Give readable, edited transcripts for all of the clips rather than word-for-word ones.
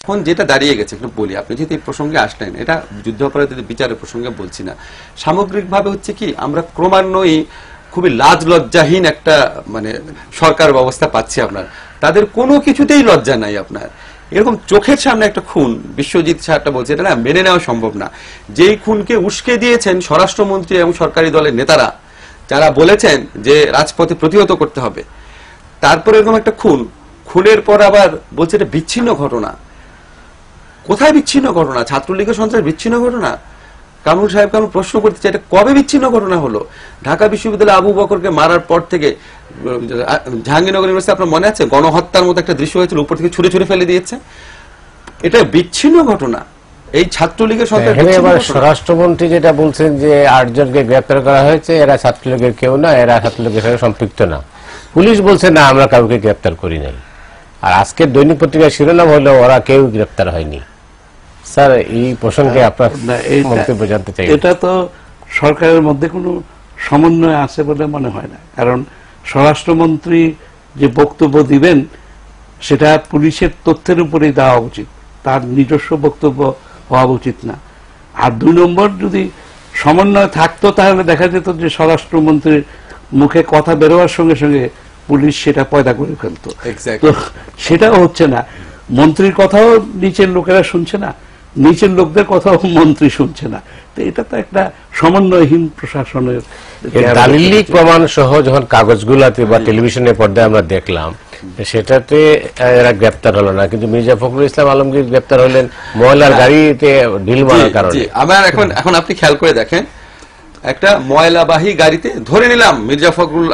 এখন যেটা দাঁড়িয়ে গেছে একটু বলি, আপনি যদি এই প্রসঙ্গে আসলেন, এটা যুদ্ধাপরাধীদের বিচারের প্রসঙ্গে বলছি না, সামগ্রিকভাবে হচ্ছে কি আমরা ক্রমান্বয়ে খুবই লাজ লজ্জাহীন একটা মানে সরকার ব্যবস্থা পাচ্ছি। আপনার তাদের কোনো কিছুতেই লজ্জা নাই। আপনার এরকম চোখের সামনে একটা খুন, বিশ্বজিৎ সাহাটা বলছে, এটা না মেনে নেওয়া সম্ভব না। যেই খুনকে উস্কে দিয়েছেন স্বরাষ্ট্রমন্ত্রী এবং সরকারি দলের নেতারা, যারা বলেছেন যে রাজপথে প্রতিহত করতে হবে, তারপরে এরকম একটা খুনের পর আবার বলছে এটা বিচ্ছিন্ন ঘটনা। কোথায় বিচ্ছিন্ন ঘটনা? ছাত্রলীগের সন্ত্রাস বিচ্ছিন্ন ঘটনা? কামরুল সাহেব কামরুল প্রশ্ন করতে চাই, এটা কবে বিচ্ছিন্ন ঘটনা হলো? ঢাকা বিশ্ববিদ্যালয়ে আবু বকরকে মারার পর থেকে জাহাঙ্গীরনগর ইউনিভার্সিটি, আপনার মনে আছে গণহত্যার মতো একটা দৃশ্য হয়েছিল, উপর থেকে ছুঁড়ে ছুঁড়ে ফেলে দিয়েছে। এটা বিচ্ছিন্ন ঘটনা। এই ছাত্রলীগের সন্ত্রাস। স্বরাষ্ট্রমন্ত্রী যেটা বলছেন যে 8 জনকে গ্রেপ্তার করা হয়েছে, এরা ছাত্রলীগের কেউ না, এরা ছাত্রলীগের সাথে সম্পৃক্ত না। পুলিশ বলছে না, আমরা কাউকে গ্রেপ্তার করি নাই। আর আজকের দৈনিক পত্রিকার শিরোনাম হলো ওরা কেউ গ্রেপ্তার হয়নি। স্যার, এই প্রসঙ্গে আপনার মন্তব্য জানতে চাই। এটা তো সরকারের মধ্যে কোনো সমন্বয় আছে বলে মনে হয় না, কারণ স্বরাষ্ট্রমন্ত্রী যে বক্তব্য দিবেন সেটা পুলিশের তথ্যের উপরেই দেওয়া উচিত, তার নিজস্ব বক্তব্য হওয়া উচিত না। আর 2 নম্বর, যদি সমন্বয় থাকতো তাহলে দেখা যেত যে স্বরাষ্ট্রমন্ত্রীর মুখে কথা বেরোয়ার সঙ্গে সঙ্গে পুলিশ সেটা পয়দা করে ফেলতো। তো সেটাও হচ্ছে না। মন্ত্রীর কথাও নিচের লোকেরা শুনছে না, নিচের লোকদের কথাও মন্ত্রী শুনছে না। তো এটা তো একটা সমন্বয়হীন প্রশাসনের দালিলিক প্রমাণ সহ যখন কাগজগুলাতে বা টেলিভিশনের পর্দায় আমরা দেখলাম, সেটাতে এরা গ্রেপ্তার হলো না, কিন্তু মির্জা ফখরুল ইসলাম আলমগীর গ্রেপ্তার হলেন ময়লার গাড়িতে ঢিল মারার কারণে। আমার এখন আপনি খেয়াল করে দেখেন, একটা ময়লাবাহী গাড়িতে ধরে নিলাম মির্জা ফখরুল,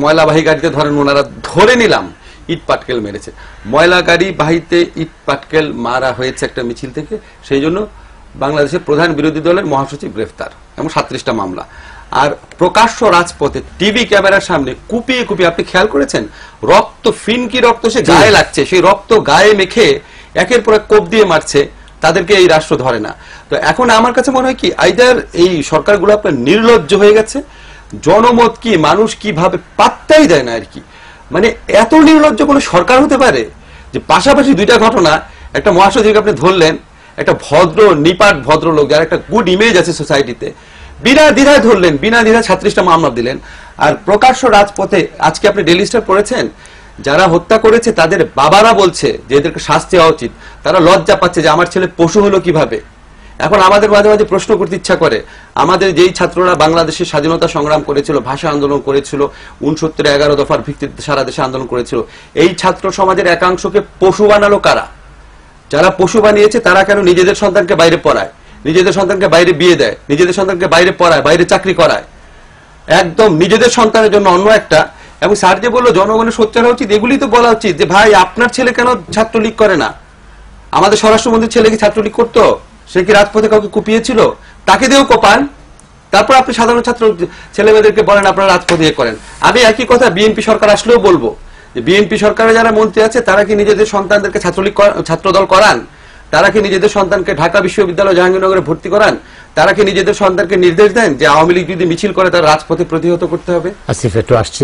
ময়লাবাহী গাড়িতে ধরেন ওনারা ধরে নিলাম ইট পাটকেল মেরেছে, ময়লা গাড়ি বাহিতে ইট পাটকেল মারা হয়েছে একটা মিছিল থেকে, সেই জন্য বাংলাদেশের প্রধান বিরোধী দলের মহাসচিব গ্রেফতার এবং 37টা মামলা। আর প্রকাশ্য রাজপথে টিভি ক্যামেরার সামনে কুপিয়ে কুপিয়ে, আপনি খেয়াল করেছেন, রক্ত, ফিনকি রক্ত সে গায়ে লাগছে, সেই রক্ত গায়ে মেখে একের পর এক কোপ দিয়ে মারছে, তাদেরকে এই রাষ্ট্র ধরে না। তো এখন আমার কাছে মনে হয় কি, আইদার এই সরকারগুলো আপনার নির্লজ্জ হয়ে গেছে, জনমত কি, মানুষ কিভাবে পাত্তাই দেয় না আর কি। মানে এত নির্লজ্জ কোন সরকার হতে পারে যে পাশাপাশি 2টা ঘটনা, একটা মহাসচিবকে আপনি ধরলেন, একটা ভদ্র নিপাট ভদ্রলোক যার একটা গুড ইমেজ আছে সোসাইটিতে, বিনা দ্বিধায় ধরলেন, বিনা দ্বিধায় 36টা মামলা দিলেন। আর প্রকাশ্য রাজপথে, আজকে আপনি ডেইলি স্টার পড়েছেন, যারা হত্যা করেছে তাদের বাবারা বলছে যে এদেরকে শাস্তি হওয়া উচিত। তারা লজ্জা পাচ্ছে যে আমার ছেলে পশু হলো কিভাবে। এখন আমাদের মাঝে মাঝে প্রশ্ন করতে ইচ্ছা করে, আমাদের যেই ছাত্ররা বাংলাদেশের স্বাধীনতা সংগ্রাম করেছিল, ভাষা আন্দোলন করেছিল, 69 11 দফার ভিত্তিতে সারা দেশে আন্দোলন করেছিল, এই ছাত্র সমাজের একাংশকে পশু বানালো কারা? যারা পশু বানিয়েছে তারা কেন নিজেদের সন্তানকে বাইরে পড়ায়, নিজেদের সন্তানকে বাইরে বিয়ে দেয়, নিজেদের সন্তানকে বাইরে পড়ায়, বাইরে চাকরি করায়, একদম নিজেদের সন্তানের জন্য অন্য একটা। এবং স্যার যে বললো জনগণের সোচ্চার হওয়া উচিত, এগুলি তো বলা উচিত যে ভাই আপনার ছেলে কেন ছাত্রলীগ করে না? আমাদের স্বরাষ্ট্রমন্ত্রীর ছেলে কি ছাত্রলীগ করতো? সে কি রাজপথে কাউকে কুপিয়েছিল? তাকে দিয়েও কোপান, তারপর আপনি সাধারণ ছাত্র ছেলে মেয়েদেরকে বলেন আপনারা রাজপথে করেন। আমি একই কথা বিএনপি সরকার আসলেও বলবো যে বিএনপি সরকারে যারা মন্ত্রী আছে তারা কি নিজেদের সন্তানদেরকে ছাত্রদল করান? তারা কি নিজেদের সন্তানকে ঢাকা বিশ্ববিদ্যালয় জাহাঙ্গীরনগরে ভর্তি করান? তারা কি নিজেদের সন্তানকে নির্দেশ দেন যে আওয়ামী লীগ যদি মিছিল করে তারা রাজপথে প্রতিহত করতে হবে? আসিফ, একটু আসছি